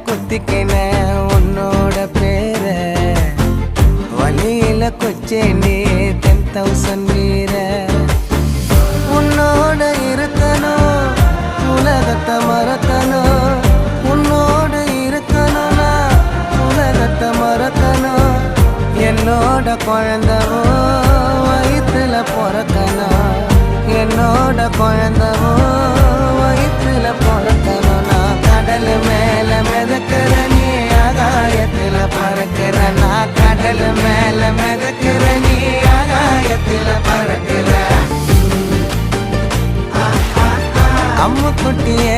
குத்திக்கின உன்னோட பேர வழியில கொச்சேண்டி 10,000 வீர உன்னோட இருக்கணும் உலகத்தை மறக்கணும் உன்னோட இருக்கணும்னா உலகத்தை மறக்கணும் என்னோட குழந்தவோ வயிற்றுல பிறக்கணும் என்னோட குழந்தவோ வயிற்றுல பிறக்கணும் நான் கடல் மேல மிதக்கிற நீ ஆகாயத்துல பறக்கிற நான் கடல் மேல மிதக்கிற நீ ஆகாயத்துல பறக்கிற அம்மு குட்டியே